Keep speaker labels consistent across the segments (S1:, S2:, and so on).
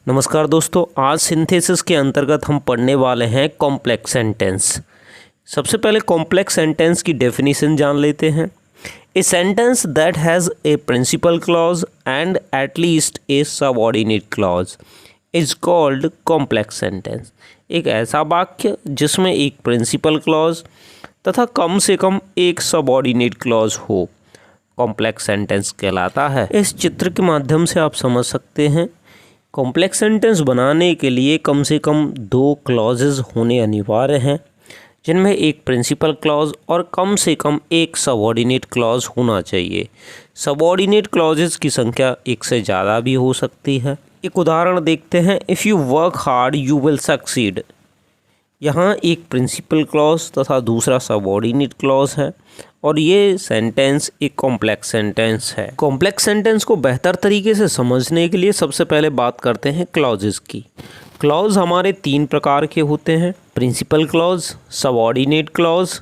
S1: नमस्कार दोस्तों, आज सिंथेसिस के अंतर्गत हम पढ़ने वाले हैं कॉम्प्लेक्स सेंटेंस। सबसे पहले कॉम्प्लेक्स सेंटेंस की डेफिनेशन जान लेते हैं। A sentence that has a principal clause and at least a subordinate clause is called complex sentence. एक ऐसा वाक्य जिसमें एक प्रिंसिपल क्लॉज तथा कम से कम एक सबऑर्डिनेट क्लॉज हो कॉम्प्लेक्स सेंटेंस कहलाता है। इस चित्र के माध्यम से आप समझ सकते हैं कॉम्प्लेक्स सेंटेंस बनाने के लिए कम से कम दो क्लॉजेज होने अनिवार्य हैं, जिनमें एक प्रिंसिपल क्लॉज और कम से कम एक सबऑर्डिनेट क्लॉज होना चाहिए। सबऑर्डिनेट क्लॉजेज की संख्या एक से ज़्यादा भी हो सकती है। एक उदाहरण देखते हैं। If you work hard you will succeed. यहाँ एक प्रिंसिपल क्लॉज तथा दूसरा सबऑर्डिनेट क्लॉज है और ये सेंटेंस एक कॉम्प्लेक्स सेंटेंस है। कॉम्प्लेक्स सेंटेंस को बेहतर तरीके से समझने के लिए सबसे पहले बात करते हैं क्लॉजेस की। क्लॉज हमारे तीन प्रकार के होते हैं: principal clause, subordinate clause,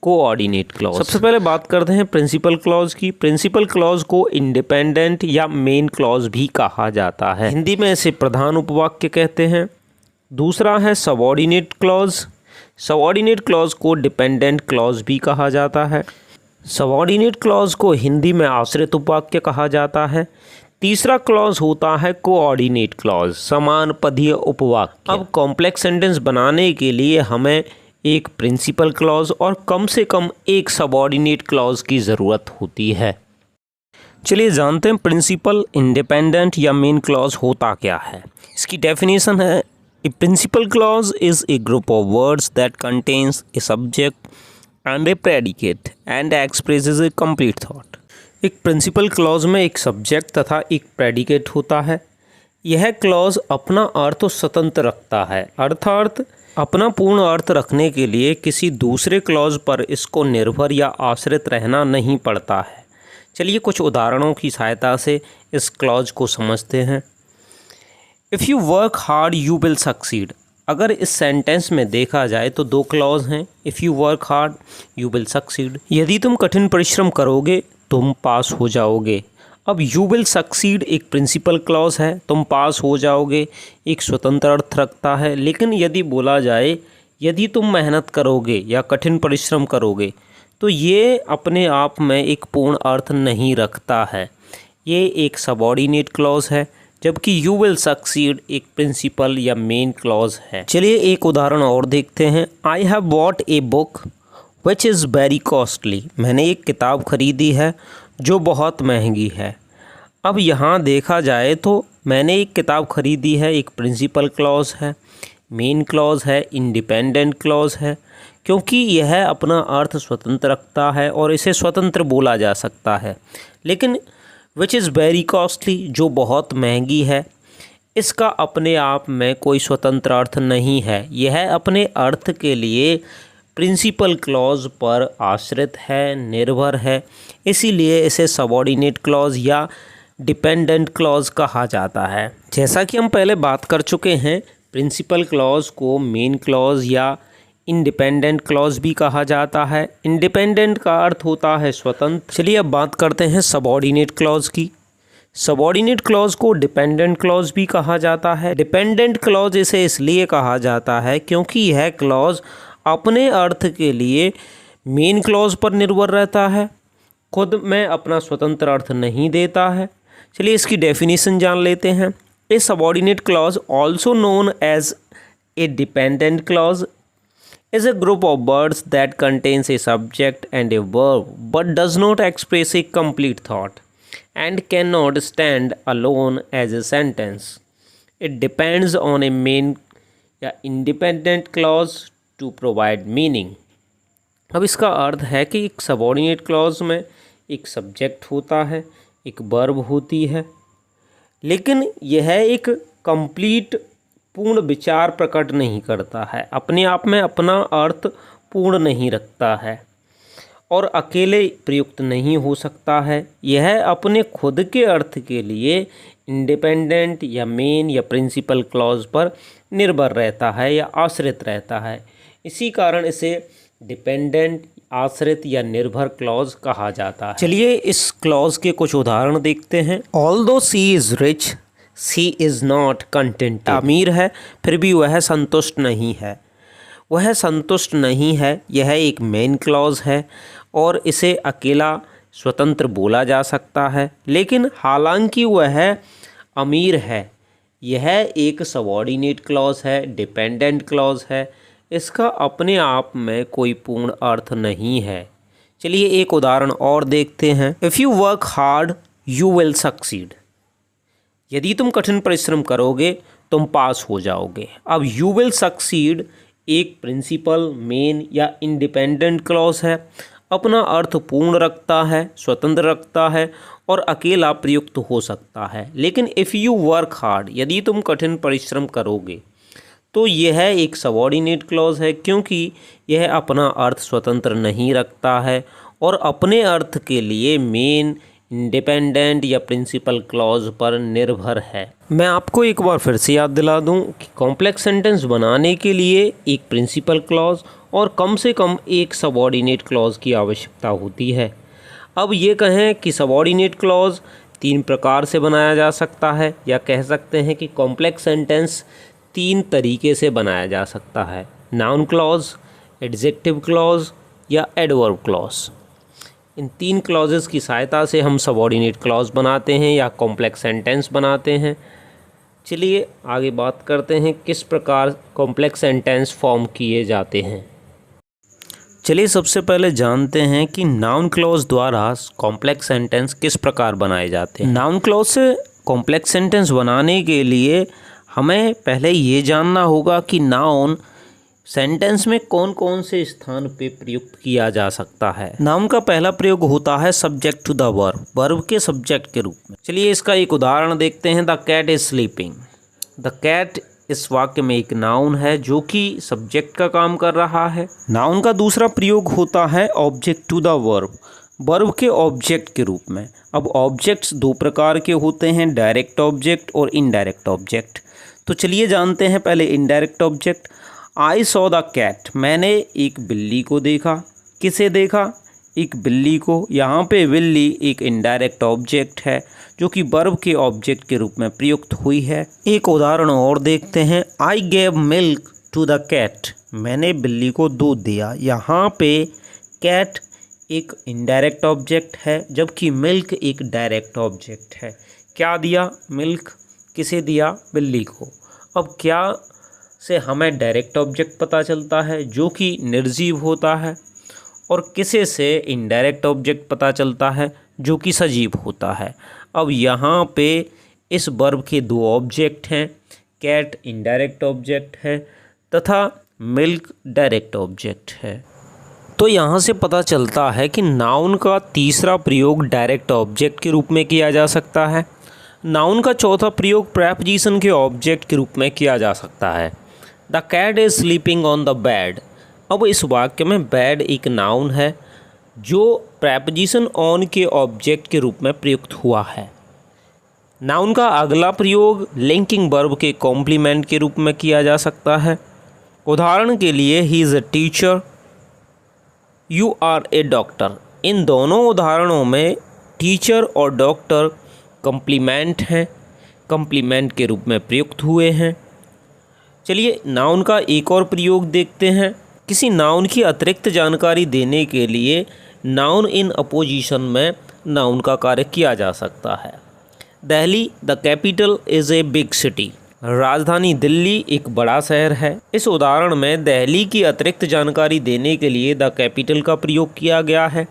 S1: coordinate clause. सबसे पहले बात करते हैं प्रिंसिपल क्लॉज की। प्रिंसिपल क्लॉज को इंडिपेंडेंट या मेन क्लॉज भी कहा जाता है। हिंदी में इसे प्रधान उपवाक्य कहते हैं। दूसरा है सबऑर्डिनेट क्लॉज। सबऑर्डिनेट क्लॉज को डिपेंडेंट क्लॉज भी कहा जाता है। सबऑर्डिनेट क्लॉज को हिंदी में आश्रित उपवाक्य कहा जाता है। तीसरा क्लॉज होता है कोऑर्डिनेट क्लॉज, समान पदीय उपवाक्य। अब कॉम्प्लेक्स सेंटेंस बनाने के लिए हमें एक प्रिंसिपल क्लॉज और कम से कम एक सबऑर्डिनेट क्लॉज की ज़रूरत होती है। चलिए जानते हैं प्रिंसिपल, इंडिपेंडेंट या मेन क्लॉज होता क्या है। इसकी डेफिनेशन है: A principal clause is a group of words that contains a subject and a predicate and expresses a complete thought। एक प्रिंसिपल क्लॉज में एक सब्जेक्ट तथा एक प्रेडिकेट होता है। यह क्लॉज अपना अर्थ स्वतंत्र रखता है, अर्थात अपना पूर्ण अर्थ रखने के लिए किसी दूसरे क्लॉज पर इसको निर्भर या आश्रित रहना नहीं पड़ता है। चलिए कुछ उदाहरणों की सहायता से इस क्लॉज को समझते हैं। If you work hard you will succeed. अगर इस सेंटेंस में देखा जाए तो दो क्लॉज हैं। If you work hard you will succeed, यदि तुम कठिन परिश्रम करोगे तुम पास हो जाओगे। अब यू विल सक्सीड एक प्रिंसिपल क्लॉज है, तुम पास हो जाओगे एक स्वतंत्र अर्थ रखता है। लेकिन यदि बोला जाए यदि तुम मेहनत करोगे या कठिन परिश्रम करोगे तो ये अपने आप में एक पूर्ण अर्थ नहीं रखता है। ये एक सबऑर्डिनेट क्लॉज है, जबकि यू विल सक्सीड एक प्रिंसिपल या मेन क्लॉज है। चलिए एक उदाहरण और देखते हैं। I have bought a book which is very costly. मैंने एक किताब खरीदी है जो बहुत महंगी है। अब यहाँ देखा जाए तो मैंने एक किताब खरीदी है एक प्रिंसिपल क्लॉज है, मेन क्लॉज है, इंडिपेंडेंट क्लॉज है, क्योंकि यह अपना अर्थ स्वतंत्र रखता है और इसे स्वतंत्र बोला जा सकता है। लेकिन विच इज़ वेरी कॉस्टली जो बहुत महंगी है, इसका अपने आप में कोई स्वतंत्र अर्थ नहीं है। यह अपने अर्थ के लिए प्रिंसिपल क्लॉज पर आश्रित है, निर्भर है, इसीलिए इसे सबऑर्डिनेट क्लॉज या डिपेंडेंट क्लॉज कहा जाता है। जैसा कि हम पहले बात कर चुके हैं, प्रिंसिपल क्लॉज को मेन क्लॉज या इंडिपेंडेंट क्लॉज भी कहा जाता है। इंडिपेंडेंट का अर्थ होता है स्वतंत्र। चलिए अब बात करते हैं सबऑर्डिनेट क्लॉज की। सबऑर्डिनेट क्लॉज को डिपेंडेंट क्लॉज भी कहा जाता है। डिपेंडेंट क्लॉज इसे इसलिए कहा जाता है क्योंकि यह क्लॉज अपने अर्थ के लिए मेन क्लॉज पर निर्भर रहता है, खुद में अपना स्वतंत्र अर्थ नहीं देता है। चलिए इसकी डेफिनेशन जान लेते हैं। A subordinate clause also known as a dependent clause is a group of words that contains a subject and a verb but does not express a complete thought and cannot stand alone as a sentence. It depends on a main या independent clause to provide meaning। अब इसका अर्थ है कि एक subordinate clause में एक subject होता है, एक वर्ब होती है, लेकिन यह एक कंप्लीट पूर्ण विचार प्रकट नहीं करता है, अपने आप में अपना अर्थ पूर्ण नहीं रखता है और अकेले प्रयुक्त नहीं हो सकता है। यह अपने खुद के अर्थ के लिए इंडिपेंडेंट या मेन या प्रिंसिपल क्लॉज पर निर्भर रहता है या आश्रित रहता है। इसी कारण इसे डिपेंडेंट, आश्रित या निर्भर क्लॉज कहा जाता है। चलिए इस क्लॉज के कुछ उदाहरण देखते हैं। Although she is rich she is not contented. अमीर है फिर भी वह संतुष्ट नहीं है। वह संतुष्ट नहीं है, यह एक मेन क्लॉज है और इसे अकेला स्वतंत्र बोला जा सकता है। लेकिन हालांकि वह अमीर है, यह एक सबऑर्डिनेट क्लॉज है, डिपेंडेंट क्लॉज है। इसका अपने आप में कोई पूर्ण अर्थ नहीं है। चलिए एक उदाहरण और देखते हैं। If you work hard you will succeed. यदि तुम कठिन परिश्रम करोगे तुम पास हो जाओगे। अब यू विल सक्सीड एक प्रिंसिपल, मेन या इंडिपेंडेंट क्लॉज है। अपना अर्थ पूर्ण रखता है, स्वतंत्र रखता है और अकेला प्रयुक्त हो सकता है। लेकिन इफ़ यू वर्क हार्ड, यदि तुम कठिन परिश्रम करोगे, तो यह एक सबऑर्डिनेट क्लॉज है, क्योंकि यह अपना अर्थ स्वतंत्र नहीं रखता है और अपने अर्थ के लिए मेन, इंडिपेंडेंट या प्रिंसिपल क्लॉज पर निर्भर है। मैं आपको एक बार फिर से याद दिला दूं कि कॉम्प्लेक्स सेंटेंस बनाने के लिए एक प्रिंसिपल क्लॉज और कम से कम एक सबऑर्डिनेट क्लॉज की आवश्यकता होती है। अब ये कहें कि सबऑर्डिनेट क्लॉज 3 प्रकार से बनाया जा सकता है, या कह सकते हैं कि कॉम्प्लेक्स सेंटेंस 3 तरीके से बनाया जा सकता है। नाउन क्लॉज, एडजेक्टिव क्लॉज या एडवर्ब क्लॉज। इन 3 क्लॉजेस की सहायता से हम सबऑर्डिनेट क्लॉज बनाते हैं या कॉम्प्लेक्स सेंटेंस बनाते हैं। चलिए आगे बात करते हैं किस प्रकार कॉम्प्लेक्स सेंटेंस फॉर्म किए जाते हैं। चलिए सबसे पहले जानते हैं कि नाउन क्लॉज द्वारा कॉम्प्लेक्स सेंटेंस किस प्रकार बनाए जाते हैं। नाउन क्लॉज से कॉम्प्लेक्स सेंटेंस बनाने के लिए हमें पहले ये जानना होगा कि नाउन सेंटेंस में कौन कौन से स्थान पे प्रयुक्त किया जा सकता है। नाउन का पहला प्रयोग होता है subject to the verb, verb के सब्जेक्ट के रूप में। चलिए इसका एक उदाहरण देखते हैं। The cat is sleeping. The cat इस वाक्य में एक नाउन है जो कि सब्जेक्ट का काम कर रहा है। नाउन का दूसरा प्रयोग होता है object to the verb, verb के ऑब्जेक्ट के रूप में। अब ऑब्जेक्ट्स 2 प्रकार के होते हैं, डायरेक्ट ऑब्जेक्ट और इनडायरेक्ट ऑब्जेक्ट। तो चलिए जानते हैं पहले indirect object. I saw the cat, मैंने एक बिल्ली को देखा। किसे देखा? एक बिल्ली को। यहाँ पे बिल्ली एक इनडायरेक्ट ऑब्जेक्ट है जो कि वर्ब के ऑब्जेक्ट के रूप में प्रयुक्त हुई है। एक उदाहरण और देखते हैं। I gave milk to the cat, मैंने बिल्ली को दूध दिया। यहाँ पे कैट एक इनडायरेक्ट ऑब्जेक्ट है जबकि मिल्क एक डायरेक्ट ऑब्जेक्ट है। क्या दिया? मिल्क। किसे दिया? बिल्ली को। अब क्या से हमें डायरेक्ट ऑब्जेक्ट पता चलता है जो कि निर्जीव होता है, और किसे से इनडायरेक्ट ऑब्जेक्ट पता चलता है जो कि सजीव होता है। अब यहाँ पे इस वर्ब के 2 ऑब्जेक्ट हैं, कैट इनडायरेक्ट ऑब्जेक्ट है तथा मिल्क डायरेक्ट ऑब्जेक्ट है। तो यहाँ से पता चलता है कि नाउन का तीसरा प्रयोग डायरेक्ट ऑब्जेक्ट के रूप में किया जा सकता है। नाउन का चौथा प्रयोग प्रेपोजिशन के ऑब्जेक्ट के रूप में किया जा सकता है। The cat is sleeping on the bed. अब इस वाक्य में बेड एक नाउन है जो प्रेपोजिशन ऑन के ऑब्जेक्ट के रूप में प्रयुक्त हुआ है। नाउन का अगला प्रयोग लिंकिंग वर्ब के कॉम्प्लीमेंट के रूप में किया जा सकता है। उदाहरण के लिए he is a teacher, you are a doctor. इन दोनों उदाहरणों में टीचर और डॉक्टर कॉम्प्लीमेंट हैं, कॉम्प्लीमेंट के रूप में प्रयुक्त हुए हैं। चलिए नाउन का एक और प्रयोग देखते हैं। किसी नाउन की अतिरिक्त जानकारी देने के लिए नाउन इन अपोजिशन में नाउन का कार्य किया जा सकता है। Delhi the capital is a big city. राजधानी दिल्ली एक बड़ा शहर है। इस उदाहरण में दिल्ली की अतिरिक्त जानकारी देने के लिए द कैपिटल का प्रयोग किया गया है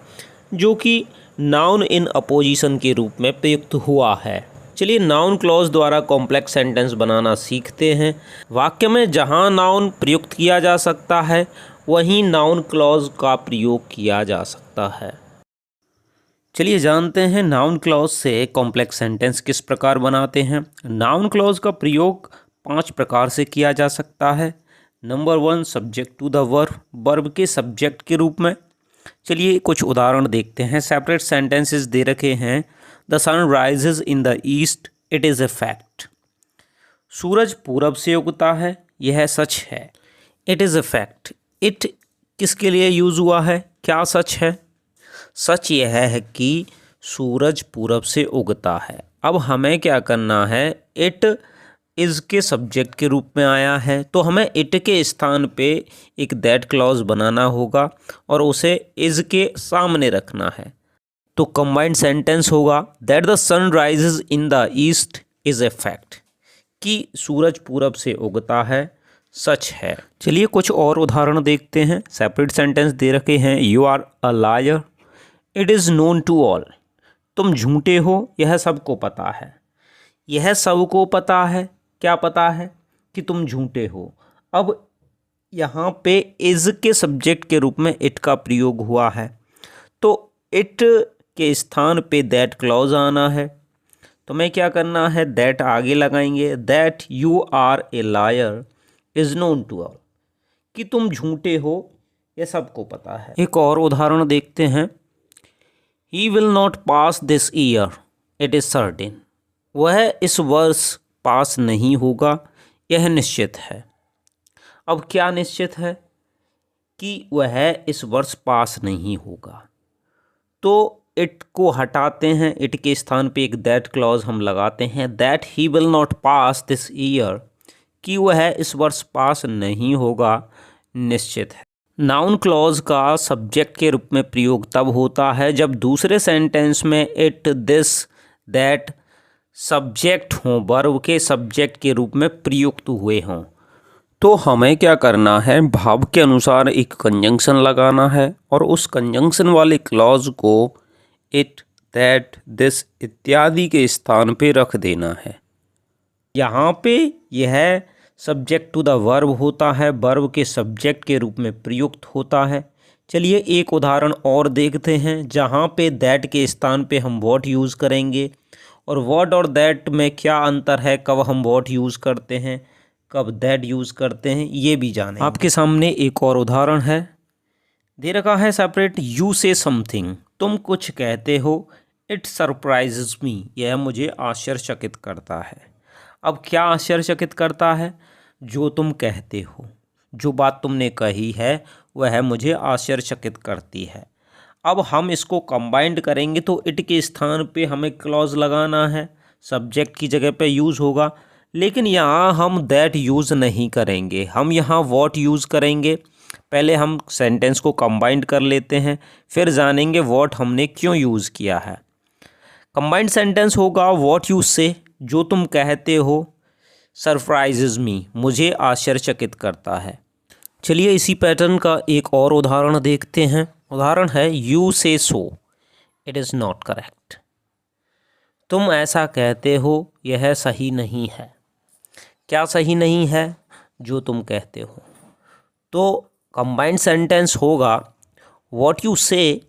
S1: जो कि नाउन इन अपोजिशन के रूप में प्रयुक्त हुआ है। चलिए नाउन क्लॉज द्वारा कॉम्प्लेक्स सेंटेंस बनाना सीखते हैं। वाक्य में जहां नाउन प्रयुक्त किया जा सकता है वहीं नाउन क्लॉज का प्रयोग किया जा सकता है। चलिए जानते हैं नाउन क्लॉज से कॉम्प्लेक्स सेंटेंस किस प्रकार बनाते हैं। नाउन क्लॉज का प्रयोग 5 प्रकार से किया जा सकता है। Number 1 subject to the verb, verb के सब्जेक्ट के रूप में। चलिए कुछ उदाहरण देखते हैं। सेपरेट सेंटेंसेस दे रखे हैं। The sun rises in the east, it is a fact. सूरज पूरब से उगता है, यह सच है। It is a fact, it किसके लिए यूज़ हुआ है? क्या सच है? सच यह है कि सूरज पूरब से उगता है। अब हमें क्या करना है, इट इज़ के सब्जेक्ट के रूप में आया है तो हमें इट के स्थान पे एक दैट क्लॉज बनाना होगा और उसे इज़ के सामने रखना है। तो कंबाइंड सेंटेंस होगा that the sun rises in the east is a fact, कि सूरज पूरब से उगता है सच है। चलिए कुछ और उदाहरण देखते हैं। सेपरेट सेंटेंस दे रखे हैं, you are a liar, it is known to all, तुम झूठे हो यह सबको पता है। यह सबको पता है, क्या पता है कि तुम झूठे हो। अब यहाँ पे इज़ के सब्जेक्ट के रूप में इट का प्रयोग हुआ है तो इट के स्थान पे दैट क्लॉज आना है। तो मैं क्या करना है, दैट आगे लगाएंगे, that you are a liar is known to all, कि तुम झूठे हो यह सबको पता है। एक और उदाहरण देखते हैं, he will not pass this year it is certain, वह इस वर्ष पास नहीं होगा यह निश्चित है। अब क्या निश्चित है कि वह इस वर्ष पास नहीं होगा, तो इट को हटाते हैं, इट के स्थान पे एक दैट क्लॉज हम लगाते हैं, that he will not pass this year, कि वह इस वर्ष पास नहीं होगा निश्चित है। नाउन क्लॉज का सब्जेक्ट के रूप में प्रयोग तब होता है जब दूसरे सेंटेंस में इट, दिस, दैट सब्जेक्ट हों, वर्ब के सब्जेक्ट के रूप में प्रयुक्त हुए हों। तो हमें क्या करना है, भाव के अनुसार एक कंजंक्शन लगाना है और उस कंजंक्शन वाले क्लॉज को इट, दैट, दिस इत्यादि के स्थान पे रख देना है। यहाँ पे यह सब्जेक्ट टू द वर्ब होता है, वर्ब के सब्जेक्ट के रूप में प्रयुक्त होता है। चलिए एक उदाहरण और देखते हैं जहाँ पे दैट के स्थान पे हम व्हाट यूज़ करेंगे और व्हाट और दैट में क्या अंतर है, कब हम व्हाट यूज़ करते हैं, कब दैट यूज़ करते हैं, ये भी जानें। आपके सामने एक और उदाहरण है, दे रखा है सेपरेट, यू से समथिंग, तुम कुछ कहते हो, इट सरप्राइजेज मी, यह मुझे आश्चर्यचकित करता है। अब क्या आश्चर्यचकित करता है, जो तुम कहते हो, जो बात तुमने कही है वह मुझे आश्चर्यचकित करती है। अब हम इसको कंबाइंड करेंगे तो इट के स्थान पे हमें क्लॉज लगाना है, सब्जेक्ट की जगह पे यूज़ होगा, लेकिन यहाँ हम दैट यूज़ नहीं करेंगे, हम यहाँ व्हाट यूज़ करेंगे। पहले हम सेंटेंस को कंबाइंड कर लेते हैं फिर जानेंगे व्हाट हमने क्यों यूज़ किया है। कंबाइंड सेंटेंस होगा व्हाट यू से, जो तुम कहते हो, सरप्राइजेज मी, मुझे आश्चर्यचकित करता है। चलिए इसी पैटर्न का एक और उदाहरण देखते हैं। उदाहरण है, यू से सो, इट इज़ नॉट करेक्ट, तुम ऐसा कहते हो यह सही नहीं है। क्या सही नहीं है, जो तुम कहते हो। तो कंबाइंड सेंटेंस होगा व्हाट यू से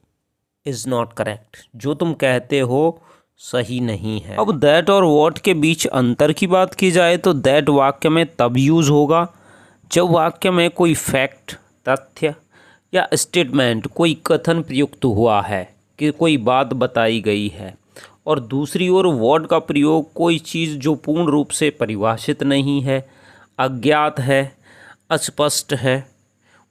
S1: इज़ नॉट करेक्ट, जो तुम कहते हो सही नहीं है। अब दैट और व्हाट के बीच अंतर की बात की जाए तो दैट वाक्य में तब यूज़ होगा जब वाक्य में कोई फैक्ट, तथ्य या स्टेटमेंट, कोई कथन प्रयुक्त हुआ है कि कोई बात बताई गई है, और दूसरी ओर व्हाट का प्रयोग कोई चीज़ जो पूर्ण रूप से परिभाषित नहीं है, अज्ञात है, अस्पष्ट है,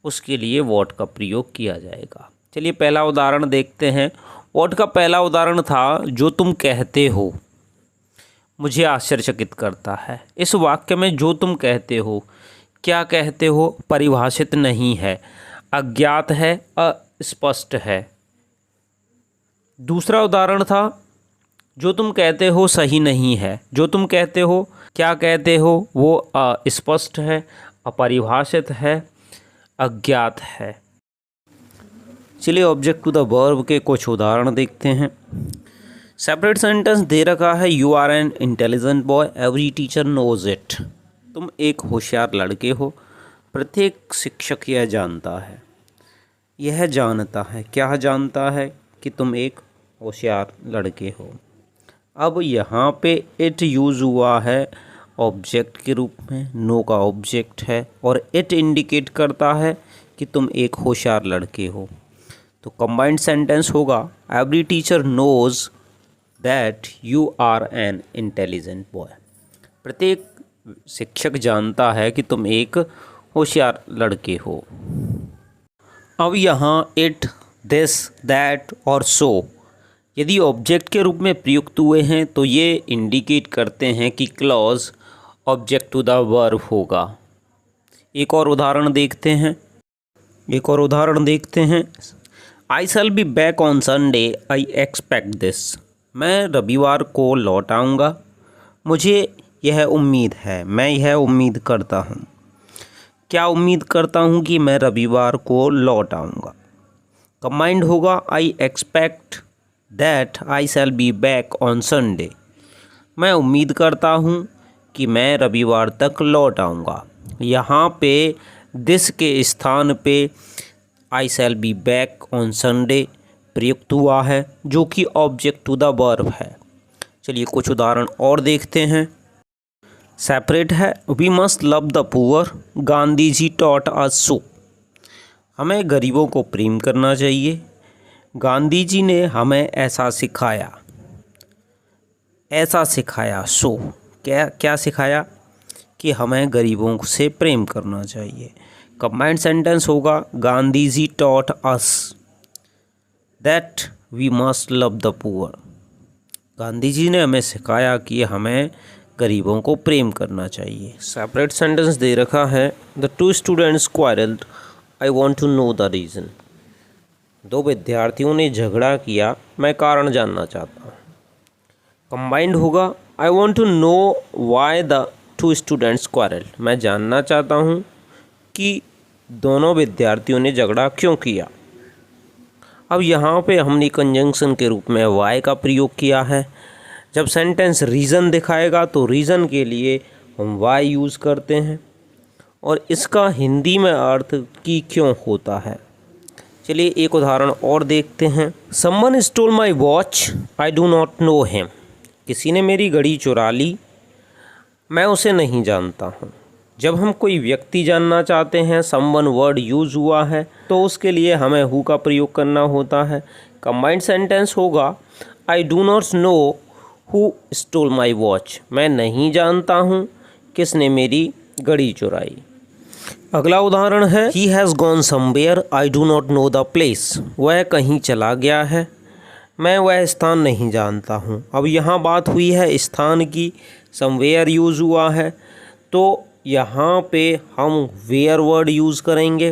S1: उसके लिए व्हाट का प्रयोग किया जाएगा। चलिए पहला उदाहरण देखते हैं। व्हाट का पहला उदाहरण था, जो तुम कहते हो मुझे आश्चर्यचकित करता है। इस वाक्य में जो तुम कहते हो, क्या कहते हो, परिभाषित नहीं है, अज्ञात है, अस्पष्ट है। दूसरा उदाहरण था, जो तुम कहते हो सही नहीं है, जो तुम कहते हो, क्या कहते हो, वो अस्पष्ट है, अपरिभाषित है, अज्ञात है। चलिए ऑब्जेक्ट टू द वर्ब के कुछ उदाहरण देखते हैं। सेपरेट सेंटेंस दे रखा है, you are an intelligent boy, every teacher knows it, तुम एक होशियार लड़के हो, प्रत्येक शिक्षक यह जानता है। यह जानता है, क्या जानता है, कि तुम एक होशियार लड़के हो। अब यहाँ पे इट यूज़ हुआ है ऑब्जेक्ट के रूप में, नो का ऑब्जेक्ट है, और इट इंडिकेट करता है कि तुम एक होशियार लड़के हो। तो कंबाइंड सेंटेंस होगा, every teacher knows that you are an intelligent boy, प्रत्येक शिक्षक जानता है कि तुम एक होशियार लड़के हो। अब यहाँ इट, दिस, दैट और सो यदि ऑब्जेक्ट के रूप में प्रयुक्त हुए हैं तो ये इंडिकेट करते हैं कि clause object to the verb होगा। एक और उदाहरण देखते हैं। I shall be back on Sunday, I expect this. मैं रविवार को लौट आऊँगा, मुझे यह उम्मीद है, मैं यह उम्मीद करता हूँ। क्या उम्मीद करता हूँ कि मैं रविवार को लौट आऊँगा। कंबाइंड होगा I expect that I shall be back on Sunday. मैं उम्मीद करता हूँ कि मैं रविवार तक लौट आऊँगा। यहाँ पे दिस के स्थान पे I shall be back on Sunday प्रयुक्त हुआ है, जो कि ऑब्जेक्ट टू द वर्ब है। चलिए कुछ उदाहरण और देखते हैं। सेपरेट है, we must love the poor, Gandhi ji taught us so. हमें गरीबों को प्रेम करना चाहिए, गांधी जी ने हमें ऐसा सिखाया। सो क्या सिखाया कि हमें गरीबों से प्रेम करना चाहिए। कंबाइंड सेंटेंस होगा Gandhi ji taught us that we must love the poor. Gandhi ji ने हमें सिखाया कि हमें गरीबों को प्रेम करना चाहिए। सेपरेट सेंटेंस दे रखा है, the two students quarrelled, I want to know the reason. दो विद्यार्थियों ने झगड़ा किया, मैं कारण जानना चाहता हूँ। कंबाइंड होगा I want to know why the two students quarrel. मैं जानना चाहता हूँ कि दोनों विद्यार्थियों ने झगड़ा क्यों किया। अब यहाँ पे हमने कंजंक्शन के रूप में वाई का प्रयोग किया है। जब सेंटेंस रीज़न दिखाएगा तो रीज़न के लिए हम वाई यूज़ करते हैं, और इसका हिंदी में अर्थ कि क्यों होता है। चलिए एक उदाहरण और देखते हैं। Someone stole my watch, I do not know him. किसी ने मेरी घड़ी चुरा ली, मैं उसे नहीं जानता हूँ। जब हम कोई व्यक्ति जानना चाहते हैं, समवन वर्ड यूज़ हुआ है, तो उसके लिए हमें हु का प्रयोग करना होता है। कंबाइंड सेंटेंस होगा I do not know who stole my watch. मैं नहीं जानता हूँ किसने मेरी घड़ी चुराई। अगला उदाहरण है, ही has gone somewhere, I do not know the place. वह कहीं चला गया है, मैं वह स्थान नहीं जानता हूँ। अब यहाँ बात हुई है स्थान की, समवेयर यूज़ हुआ है, तो यहाँ पे हम वेयर वर्ड यूज़ करेंगे।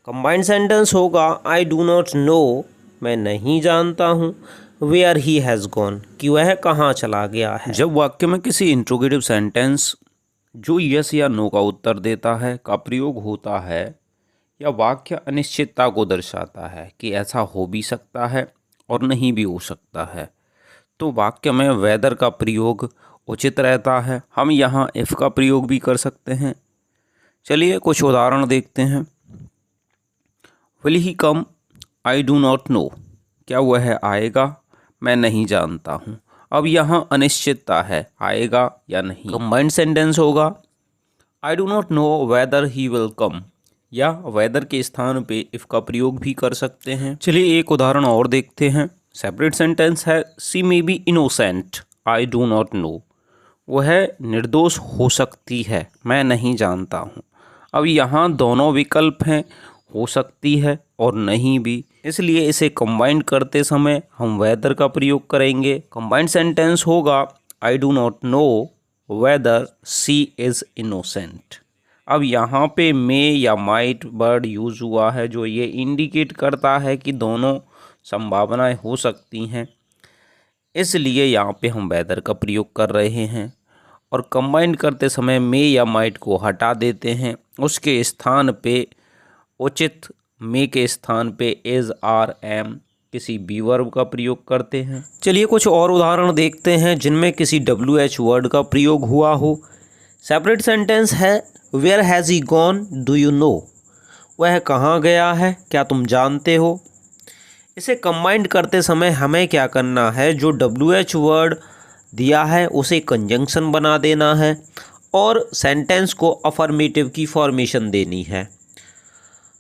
S1: कंबाइंड सेंटेंस होगा आई डू नॉट नो, मैं नहीं जानता हूँ, वेयर ही हैज़ गॉन, कि वह कहाँ चला गया है। जब वाक्य में किसी इंट्रोगेटिव सेंटेंस जो यस या नो का उत्तर देता है का प्रयोग होता है, या वाक्य अनिश्चितता को दर्शाता है कि ऐसा हो भी सकता है और नहीं भी हो सकता है, तो वाक्य में वेदर का प्रयोग उचित रहता है। हम यहाँ इफ़ का प्रयोग भी कर सकते हैं। चलिए कुछ उदाहरण देखते हैं। Will he come, I do not no. क्या वह आएगा, मैं नहीं जानता हूँ। अब यहाँ अनिश्चितता है, आएगा या नहीं। कंबाइंड सेंटेंस होगा I do not know whether he will come, या वेदर के स्थान पे इफ़ का प्रयोग भी कर सकते हैं। चलिए एक उदाहरण और देखते हैं। सेपरेट सेंटेंस है, she may be innocent, I do not know. वह निर्दोष हो सकती है, मैं नहीं जानता हूँ। अब यहाँ दोनों विकल्प हैं, हो सकती है और नहीं भी, इसलिए इसे कंबाइंड करते समय हम वेदर का प्रयोग करेंगे। कंबाइंड सेंटेंस होगा I do not know whether C is innocent. अब यहाँ पे मे या माइट वर्ड यूज़ हुआ है, जो ये इंडिकेट करता है कि दोनों संभावनाएं हो सकती हैं, इसलिए यहाँ पे हम वेदर का प्रयोग कर रहे हैं। और कंबाइंड करते समय मे या माइट को हटा देते हैं, उसके स्थान पे उचित मे के स्थान पे इज़, आर, एम किसी बी वर्ब का प्रयोग करते हैं। चलिए कुछ और उदाहरण देखते हैं जिनमें किसी WH वर्ड का प्रयोग हुआ हो। सेपरेट सेंटेंस है, where has he gone, do you know. वह कहाँ गया है, क्या तुम जानते हो। इसे कंबाइंड करते समय हमें क्या करना है, जो WH वर्ड दिया है उसे कंजंक्शन बना देना है और सेंटेंस को अफर्मेटिव की फॉर्मेशन देनी है।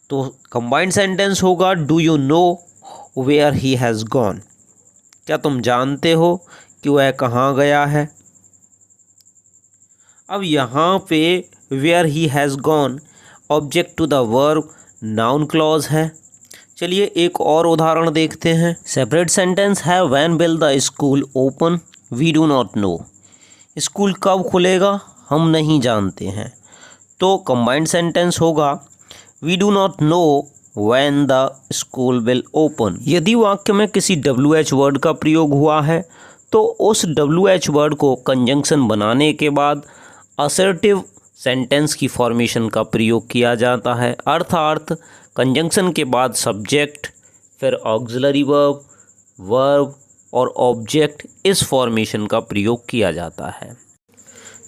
S1: तो कंबाइंड सेंटेंस होगा do you know where he has gone. क्या तुम जानते हो कि वह कहाँ गया है। अब यहाँ पे where he has gone object to the verb noun clause है। चलिए एक और उदाहरण देखते हैं। सेपरेट सेंटेंस है when will the school open, we do not know. School कब खुलेगा हम नहीं जानते हैं। तो कंबाइंड सेंटेंस होगा we do not know when the school will open. यदि वाक्य में किसी WH वर्ड का प्रयोग हुआ है तो उस WH वर्ड को कंजंक्शन बनाने के बाद असर्टिव सेंटेंस की फॉर्मेशन का प्रयोग किया जाता है, अर्थात कंजंक्शन के बाद सब्जेक्ट, फिर ऑक्सिलरी वर्ब, वर्ब और ऑब्जेक्ट, इस फॉर्मेशन का प्रयोग किया जाता है।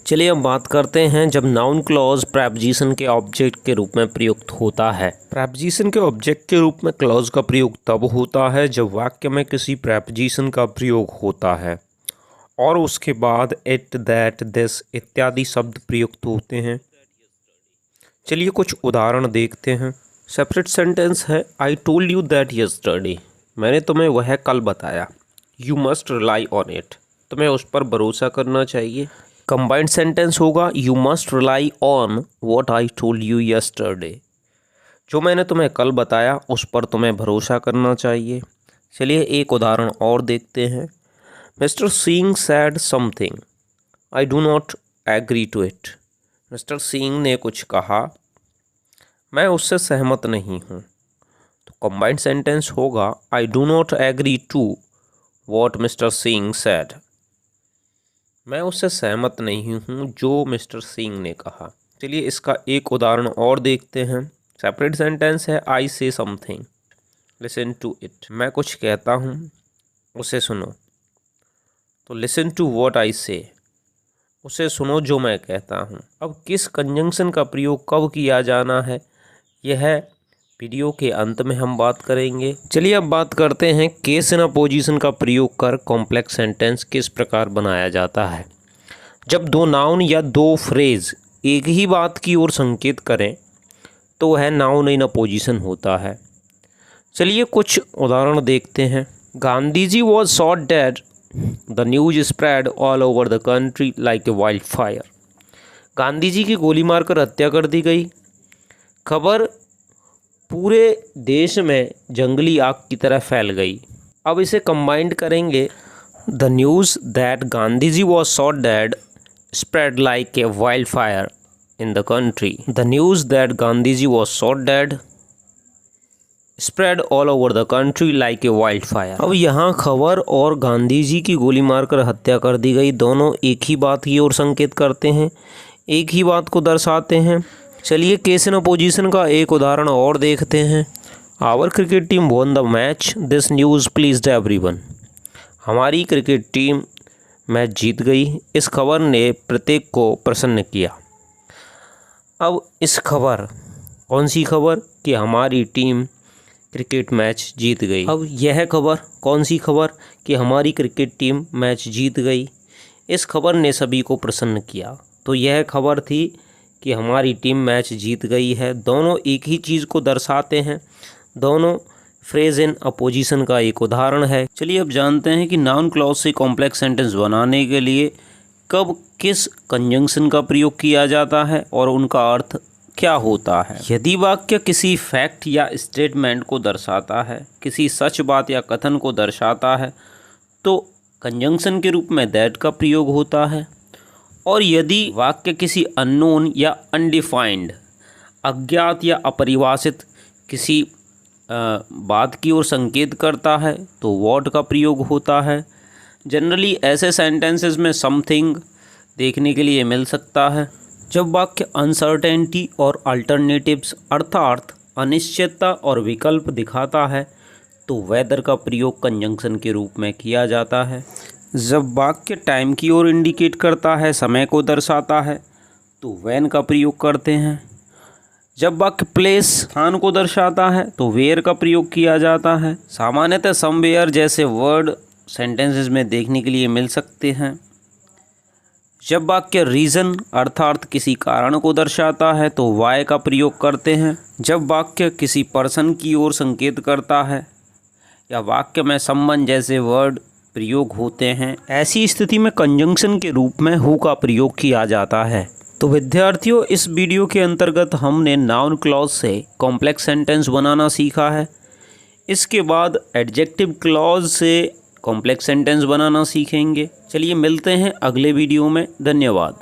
S1: चलिए अब बात करते हैं जब नाउन क्लॉज प्रेपोजिशन के ऑब्जेक्ट के रूप में प्रयुक्त होता है। प्रेपोजिशन के ऑब्जेक्ट के रूप में क्लॉज का प्रयोग तब होता है जब वाक्य में किसी प्रेपोजिशन का प्रयोग होता है और उसके बाद इट, दैट, दिस इत्यादि शब्द प्रयुक्त होते हैं। चलिए कुछ उदाहरण देखते हैं। सेपरेट सेंटेंस है I told you that yesterday, मैंने तुम्हें वह कल बताया। You must rely on it, तुम्हें उस पर भरोसा करना चाहिए। कंबाइंड सेंटेंस होगा you must rely on what I told you yesterday, जो मैंने तुम्हें कल बताया उस पर तुम्हें भरोसा करना चाहिए। चलिए एक उदाहरण और देखते हैं। Mister Singh said something, I do not agree to it. Mister Singh ने कुछ कहा, मैं उससे सहमत नहीं हूँ। तो कंबाइंड सेंटेंस होगा I do not agree to what mister Singh said, मैं उससे सहमत नहीं हूँ जो मिस्टर सिंह ने कहा। चलिए इसका एक उदाहरण और देखते हैं। सेपरेट सेंटेंस है आई से समथिंग, लिसन टू इट, मैं कुछ कहता हूँ उसे सुनो। तो लिसन टू व्हाट आई से, उसे सुनो जो मैं कहता हूँ। अब किस कंजंक्शन का प्रयोग कब किया जाना है यह वीडियो के अंत में हम बात करेंगे। चलिए अब बात करते हैं केस इन अपोजिशन का प्रयोग कर कॉम्प्लेक्स सेंटेंस किस प्रकार बनाया जाता है। जब दो नाउन या दो फ्रेज एक ही बात की ओर संकेत करें तो वह नाउन इन अपोजिशन होता है। चलिए कुछ उदाहरण देखते हैं। Gandhi ji was shot dead, the news spread all over the country like a wild fire. Gandhi ji की गोली मारकर हत्या कर दी गई, खबर पूरे देश में जंगली आग की तरह फैल गई। अब इसे कंबाइंड करेंगे। The news that Gandhi ji was shot dead spread like a wild fire in the country. The news that Gandhi ji was shot dead spread all over the country like a wild fire. अब यहाँ खबर और गांधी जी की गोली मारकर हत्या कर दी गई दोनों एक ही बात की ओर संकेत करते हैं, एक ही बात को दर्शाते हैं। चलिए केस इन अपोजिशन का एक उदाहरण और देखते हैं। Our cricket team won the match, this news pleased everyone. हमारी क्रिकेट टीम मैच जीत गई, इस खबर ने प्रत्येक को प्रसन्न किया। अब इस खबर, कौन सी खबर कि हमारी टीम क्रिकेट मैच जीत गई। अब यह खबर, कौन सी खबर कि हमारी क्रिकेट टीम मैच जीत गई, इस खबर ने सभी को प्रसन्न किया। तो यह खबर थी कि हमारी टीम मैच जीत गई है। दोनों एक ही चीज़ को दर्शाते हैं, दोनों फ्रेज इन अपोजिशन का एक उदाहरण है। चलिए अब जानते हैं कि नाउन क्लॉज से कॉम्प्लेक्स सेंटेंस बनाने के लिए कब किस कंजंक्शन का प्रयोग किया जाता है और उनका अर्थ क्या होता है। यदि वाक्य किसी फैक्ट या स्टेटमेंट को दर्शाता है, किसी सच बात या कथन को दर्शाता है, तो कंजंक्शन के रूप में दैट का प्रयोग होता है। और यदि वाक्य किसी अननोन या अनडिफाइंड, अज्ञात या अपरिभाषित किसी बात की ओर संकेत करता है तो व्हाट का प्रयोग होता है। जनरली ऐसे सेंटेंसेस में समथिंग देखने के लिए मिल सकता है। जब वाक्य अनसर्टेनिटी और अल्टरनेटिव्स अर्थात अनिश्चितता और विकल्प दिखाता है तो वेदर का प्रयोग कंजंक्शन के रूप में किया जाता है। जब वाक्य टाइम की ओर इंडिकेट करता है, समय को दर्शाता है, तो व्हेन का प्रयोग करते हैं। जब वाक्य प्लेस, स्थान को दर्शाता है तो वेयर का प्रयोग किया जाता है। सामान्यतः समवेयर जैसे वर्ड सेंटेंसेस में देखने के लिए मिल सकते हैं। जब वाक्य रीज़न अर्थात किसी कारण को दर्शाता है तो वाई का प्रयोग करते हैं। जब वाक्य किसी पर्सन की ओर संकेत करता है या वाक्य में संबंध जैसे वर्ड प्रयोग होते हैं, ऐसी स्थिति में कंजंक्शन के रूप में हु का प्रयोग किया जाता है। तो विद्यार्थियों, इस वीडियो के अंतर्गत हमने नाउन क्लॉज से कॉम्प्लेक्स सेंटेंस बनाना सीखा है। इसके बाद एडजेक्टिव क्लॉज से कॉम्प्लेक्स सेंटेंस बनाना सीखेंगे। चलिए मिलते हैं अगले वीडियो में। धन्यवाद।